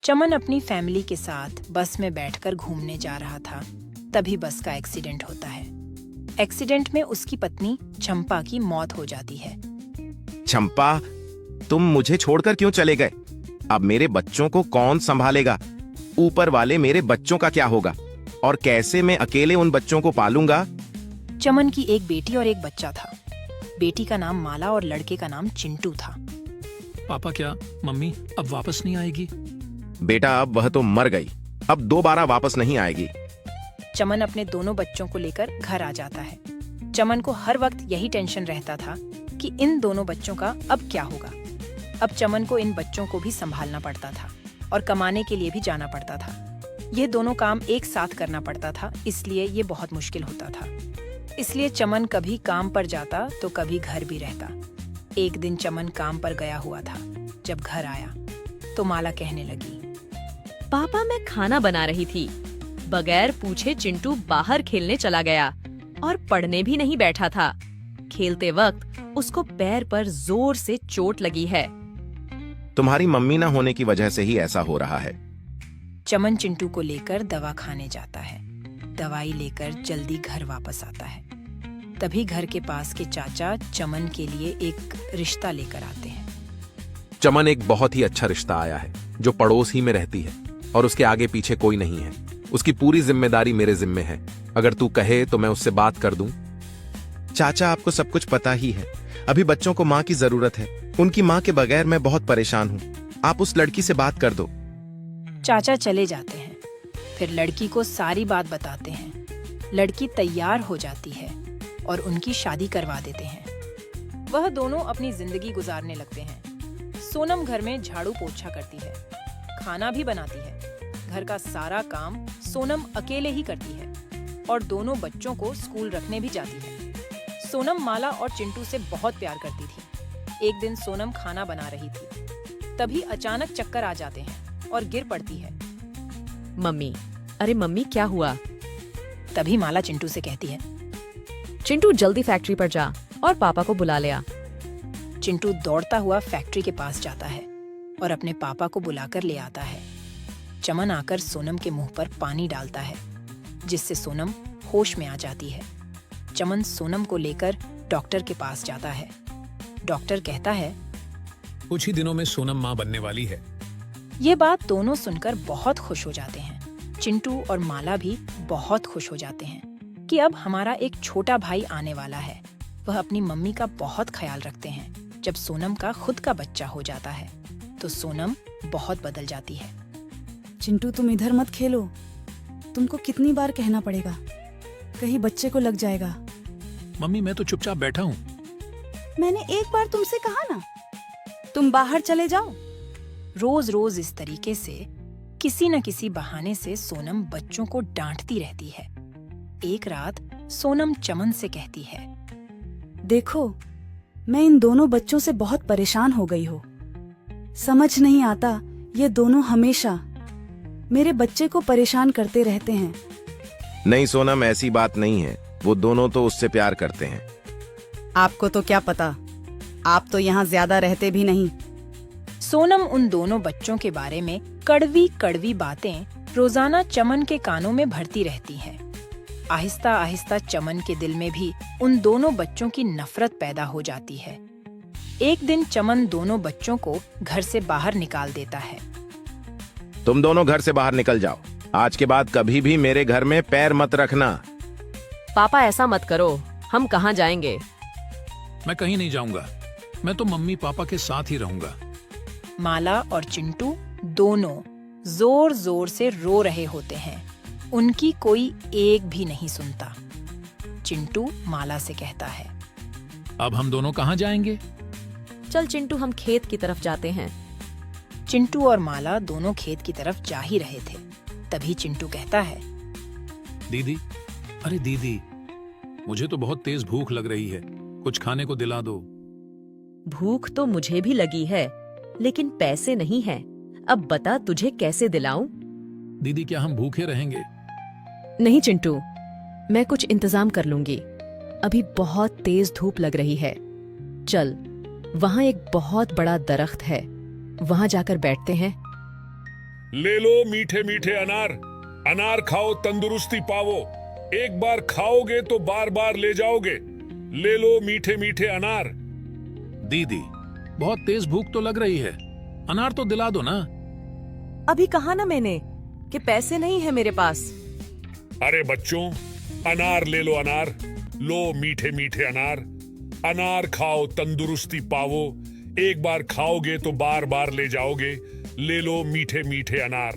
चमन अपनी फैमिली के साथ बस में बैठकर घूमने जा रहा था। तभी बस का एक्सीडेंट होता है। एक्सीडेंट में उसकी पत्नी चंपा की मौत हो जाती है। चंपा, तुम मुझे छोड़कर क्यों चले गए? अब मेरे बच्चों को कौन संभालेगा? ऊपर वाले मेरे बच्चों का क्या होगा? और कैसे मैं अकेले उन बच्चों को पालूंगा? चमन की एक बेटी और एक बच्चा था। बेटी का नाम माला और लड़के का नाम चिंटू था। पापा, क्या मम्मी अब वापस नहीं आएगी? बेटा, अब वह तो मर गई, अब दोबारा वापस नहीं आएगी। चमन अपने दोनों बच्चों को लेकर घर आ जाता है। चमन को हर वक्त यही टेंशन रहता था कि इन दोनों बच्चों का अब क्या होगा। अब चमन को इन बच्चों को भी संभालना पड़ता था और कमाने के लिए भी जाना पड़ता था। यह दोनों काम एक साथ करना पड़ता था, इसलिए ये बहुत मुश्किल होता था। इसलिए चमन कभी काम पर जाता तो कभी घर भी रहता। एक दिन चमन काम पर गया हुआ था। जब घर आया तो माला कहने लगी, पापा, मैं खाना बना रही थी। बगैर पूछे चिंटू बाहर खेलने चला गया और पढ़ने भी नहीं बैठा था। खेलते वक्त उसको पैर पर जोर से चोट लगी है। तुम्हारी मम्मी ना होने की वजह से ही ऐसा हो रहा है। चमन चिंटू को लेकर दवा खाने जाता है। दवाई लेकर जल्दी घर वापस आता है। तभी घर के पास के चाचा चमन के लिए एक रिश्ता लेकर आते हैं। चमन एक बहुत ही अच्छा रिश्ता आया है, जो पड़ोस ही में रहती है और उसके आगे पीछे कोई नहीं है। उसकी पूरी जिम्मेदारी मेरे जिम्मे है। अगर तू कहे तो मैं उससे बात कर दूं। चाचा, आपको सब कुछ पता ही है। अभी बच्चों को माँ की जरूरत है। उनकी माँ के बगैर मैं बहुत परेशान हूँ। आप उस लड़की से बात कर दो। चाचा चले जाते हैं। फिर लड़की को सारी बात बताते हैं। लड़की तैयार हो जाती है और उनकी शादी करवा देते हैं। वह दोनों अपनी जिंदगी गुजारने लगते हैं। सोनम घर में झाड़ू पोछा करती है, खाना भी बनाती है। घर का सारा काम सोनम अकेले ही करती है और दोनों बच्चों को स्कूल रखने भी जाती है। सोनम माला और चिंटू से बहुत प्यार करती थी। एक दिन सोनम खाना बना रही थी। तभी अचानक चक्कर आ जाते हैं और गिर पड़ती है। मम्मी, अरे मम्मी, क्या हुआ? तभी माला चिंटू से कहती है, चिंटू, जल्दी फैक्ट्री पर जा और पापा को बुला ले आ। चिंटू दौड़ता हुआ फैक्ट्री के पास जाता है और अपने पापा को बुलाकर ले आता है। चमन आकर सोनम के मुंह पर पानी डालता है, जिससे सोनम होश में आ जाती है। चमन सोनम को लेकर डॉक्टर के पास जाता है। डॉक्टर कहता है, कुछ ही दिनों में सोनम माँ बनने वाली है। ये बात दोनों सुनकर बहुत खुश हो जाते हैं। चिंटू और माला भी बहुत खुश हो जाते हैं कि अब हमारा एक छोटा भाई आने वाला है। वह अपनी मम्मी का बहुत ख्याल रखते हैं। जब सोनम का खुद का बच्चा हो जाता है तो सोनम बहुत बदल जाती है। चिंटू, तुम इधर मत खेलो। तुमको कितनी बार कहना पड़ेगा, कहीं बच्चे को लग जाएगा। मम्मी, मैं तो चुपचाप बैठा हूँ। मैंने एक बार तुमसे कहा ना, तुम बाहर चले जाओ। रोज रोज इस तरीके से किसी न किसी बहाने से सोनम बच्चों को डांटती रहती है। एक रात सोनम चमन से कहती है, देखो, मैं इन दोनों बच्चों से बहुत परेशान हो गई हूँ। समझ नहीं आता, ये दोनों हमेशा मेरे बच्चे को परेशान करते रहते हैं। नहीं सोनम, ऐसी बात नहीं है। वो दोनों तो उससे प्यार करते हैं। आपको तो क्या पता, आप तो यहाँ ज्यादा रहते भी नहीं। सोनम उन दोनों बच्चों के बारे में कड़वी कड़वी बातें रोजाना चमन के कानों में भरती रहती हैं। आहिस्ता आहिस्ता चमन के दिल में भी उन दोनों बच्चों की नफरत पैदा हो जाती है। एक दिन चमन दोनों बच्चों को घर से बाहर निकाल देता है। तुम दोनों घर से बाहर निकल जाओ। आज के बाद कभी भी मेरे घर में पैर मत रखना। पापा, ऐसा मत करो। हम कहाँ जाएंगे? मैं कहीं नहीं जाऊंगा। मैं तो मम्मी पापा के साथ ही रहूंगा। माला और चिंटू दोनों जोर जोर से रो रहे होते हैं। उनकी कोई एक भी नहीं सुनता। चिंटू माला से कहता है, अब हम दोनों कहाँ जाएंगे? चल चिंटू, हम खेत की तरफ जाते हैं। चिंटू और माला दोनों खेत की तरफ जा ही रहे थे। तभी चिंटू कहता है, दीदी, अरे दीदी, मुझे तो बहुत तेज भूख लग रही है। कुछ खाने को दिला दो। भूख तो मुझे भी लगी है, लेकिन पैसे नहीं है। अब बता, तुझे कैसे दिलाऊं? दीदी, क्या हम भूखे रहेंगे? नहीं चिंटू, मैं कुछ इंतजाम कर लूंगी। अभी बहुत तेज धूप लग रही है। चल, वहाँ एक बहुत बड़ा दरख्त है, वहाँ जाकर बैठते हैं। ले लो मीठे मीठे अनार, अनार खाओ तंदुरुस्ती पावो, एक बार खाओगे तो बार बार ले जाओगे, ले लो मीठे मीठे अनार। दीदी, बहुत तेज भूख तो लग रही है, अनार तो दिला दो ना। अभी कहा ना मैंने कि पैसे नहीं है मेरे पास। अरे बच्चों, अनार ले लो अनार, लो मीठे मीठे अनार, अनार खाओ तंदुरुस्ती पावो, एक बार खाओगे तो बार बार ले जाओगे, ले लो मीठे मीठे अनार।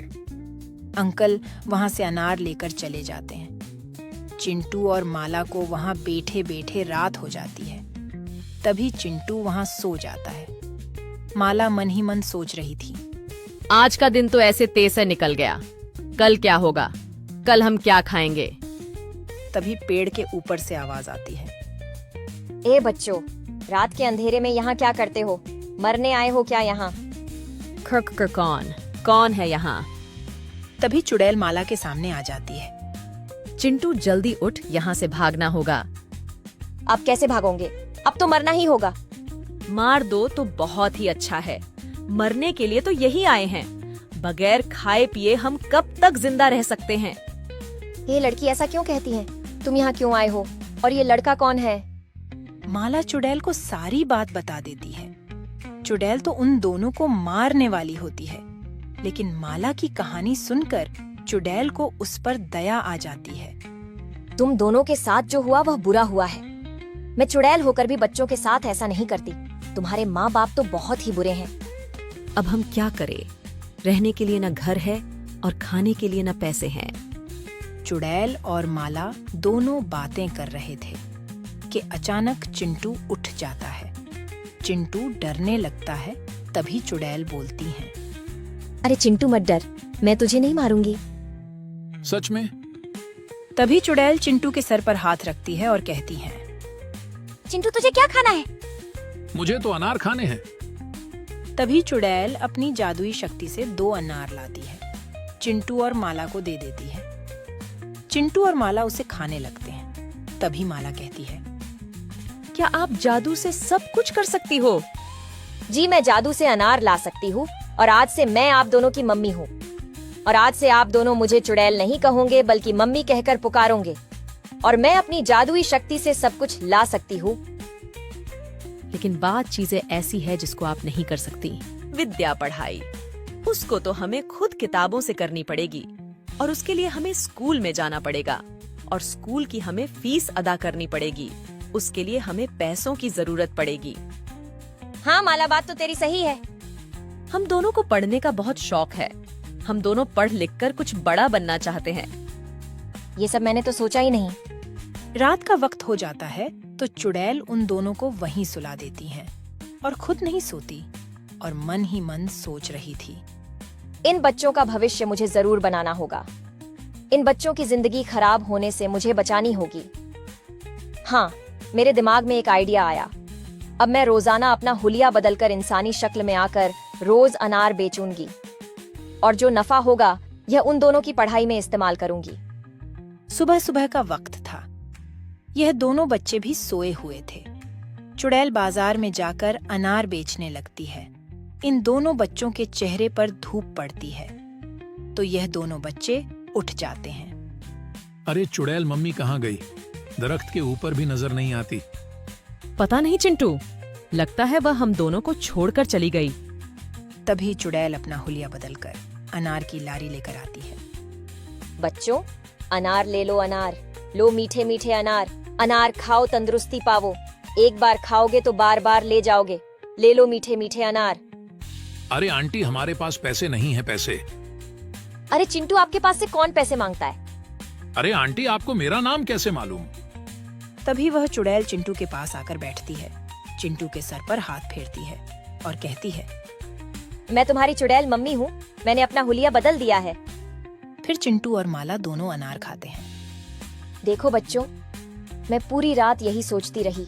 अंकल वहां से अनार लेकर चले जाते हैं। चिंटू और माला को वहां बैठे बैठे रात हो जाती है। तभी चिंटू वहां सो जाता है। माला मन ही मन सोच रही थी, आज का दिन तो ऐसे तेज से निकल गया, कल क्या होगा, कल हम क्या खाएंगे। तभी पेड़ के ऊपर से आवाज आती है, ए बच्चों, रात के अंधेरे में यहाँ क्या करते हो? मरने आए हो क्या यहाँ? कौन है यहाँ? तभी चुड़ैल माला के सामने आ जाती है। चिंटू जल्दी उठ, यहाँ से भागना होगा। अब कैसे भागोगे? अब तो मरना ही होगा। मार दो तो बहुत ही अच्छा है, मरने के लिए तो यही आए हैं। बगैर खाए पिए हम कब तक जिंदा रह सकते हैं? ये लड़की ऐसा क्यों कहती है? तुम यहाँ क्यों आए हो? और ये लड़का कौन है? माला चुड़ैल को सारी बात बता देती है। चुड़ैल तो उन दोनों को मारने वाली होती है, लेकिन माला की कहानी सुनकर चुड़ैल को उस पर दया आ जाती है। तुम दोनों के साथ जो हुआ वह बुरा हुआ है। मैं चुड़ैल होकर भी बच्चों के साथ ऐसा नहीं करती। तुम्हारे माँ बाप तो बहुत ही बुरे हैं। अब हम क्या करें? रहने के लिए न घर है और खाने के लिए न पैसे हैं। चुड़ैल और माला दोनों बातें कर रहे थे कि अचानक चिंटू उठ जाता है। चिंटू डरने लगता है। तभी चुड़ैल बोलती है, अरे चिंटू मत डर, मैं तुझे नहीं मारूंगी। सच में? तभी चुड़ैल चिंटू के सर पर हाथ रखती है और कहती है, चिंटू तुझे क्या खाना है? मुझे तो अनार खाने हैं। तभी चुड़ैल अपनी जादुई शक्ति से 2 अनार लाती है, चिंटू और माला को दे देती है। चिंटू और माला उसे खाने लगते हैं। तभी माला कहती है, क्या आप जादू से सब कुछ कर सकती हो? जी, मैं जादू से अनार ला सकती हूँ और आज से मैं आप दोनों की मम्मी हूँ। और आज से आप दोनों मुझे चुड़ैल नहीं कहोगे बल्कि मम्मी कहकर पुकारोगे। और मैं अपनी जादुई शक्ति से सब कुछ ला सकती हूँ। लेकिन बात चीजें ऐसी है जिसको आप नहीं कर सकती। विद्या पढ़ाई, उसको तो हमें खुद किताबों से करनी पड़ेगी और उसके लिए हमें स्कूल में जाना पड़ेगा और स्कूल की हमें फीस अदा करनी पड़ेगी। उसके लिए हमें पैसों की जरूरत पड़ेगी। हाँ माला, बात तो तेरी सही है। हम दोनों को पढ़ने का बहुत शौक है। हम दोनों पढ़ लिख कर कुछ बड़ा बनना चाहते हैं। ये सब मैंने तो सोचा ही नहीं। रात का वक्त हो जाता है तो चुड़ैल उन दोनों को वहीं सुला देती है और खुद नहीं सोती और मन ही मन सोच रही थी, इन बच्चों का भविष्य मुझे जरूर बनाना होगा। इन बच्चों की जिंदगी खराब होने से मुझे बचानी होगी। हाँ, मेरे दिमाग में एक आइडिया आया। अब मैं रोजाना अपना हुलिया बदलकर इंसानी शक्ल में आकर रोज अनार बेचूंगी और जो नफा होगा यह उन दोनों की पढ़ाई में इस्तेमाल करूंगी। सुबह सुबह का वक्त था। यह दोनों बच्चे भी सोए हुए थे। चुड़ैल बाजार में जाकर अनार बेचने लगती है। इन दोनों बच्चों के चेहरे पर धूप पड़ती है तो यह दोनों बच्चे उठ जाते हैं। अरे चुड़ैल मम्मी कहाँ गई? दरख्त के ऊपर भी नजर नहीं आती। पता नहीं चिंटू, लगता है वह हम दोनों को छोड़कर चली गई। तभी चुड़ैल अपना हुलिया बदलकर अनार की लारी लेकर आती है। बच्चों, अनार ले लो अनार, लो मीठे मीठे अनार, अनार खाओ तंदुरुस्ती पावो, एक बार खाओगे तो बार बार ले जाओगे, ले लो मीठे मीठे अनार। अरे आंटी, हमारे पास पैसे नहीं है पैसे। अरे चिंटू, आपके पास से कौन पैसे मांगता है? अरे आंटी, आपको मेरा नाम कैसे मालूम? तभी वह चुड़ैल चिंटू के पास आकर बैठती है, चिंटू के सर पर हाथ फेरती है और कहती है, मैं तुम्हारी चुड़ैल मम्मी हूँ, मैंने अपना हुलिया बदल दिया है। फिर चिंटू और माला दोनों अनार खाते हैं। देखो बच्चों, मैं पूरी रात यही सोचती रही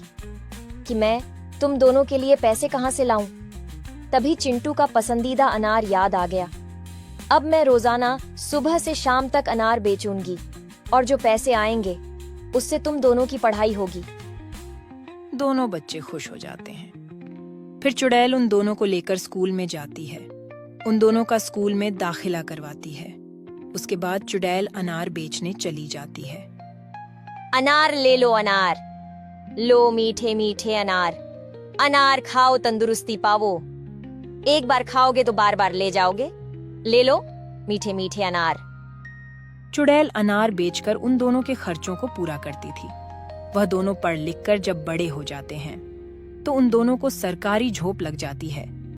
कि मैं तुम दोनों के लिए पैसे कहाँ से लाऊं। तभी चिंटू का पसंदीदा अनार याद आ गया। अब मैं रोजाना सुबह से शाम तक अनार बेचूंगी और जो पैसे आएंगे उससे तुम दोनों की पढ़ाई होगी। दोनों बच्चे खुश हो जाते हैं। फिर चुड़ैल उन दोनों को लेकर स्कूल में जाती है। उन दोनों का स्कूल में दाखिला करवाती है। उसके बाद चुड़ैल अनार बेचने चली जाती है। अनार ले लो अनार, लो मीठे मीठे अनार, अनार खाओ तंदुरुस्ती पावो, एक बार खाओगे तो बार बार ले जाओगे, ले लो मीठे मीठे अनार। चुड़ैल अनार बेचकर उन दोनों के खर्चों को पूरा करती थी। वह दोनों पढ़ लिख कर जब बड़े हो जाते हैं तो उन दोनों को सरकारी झोंप लग जाती है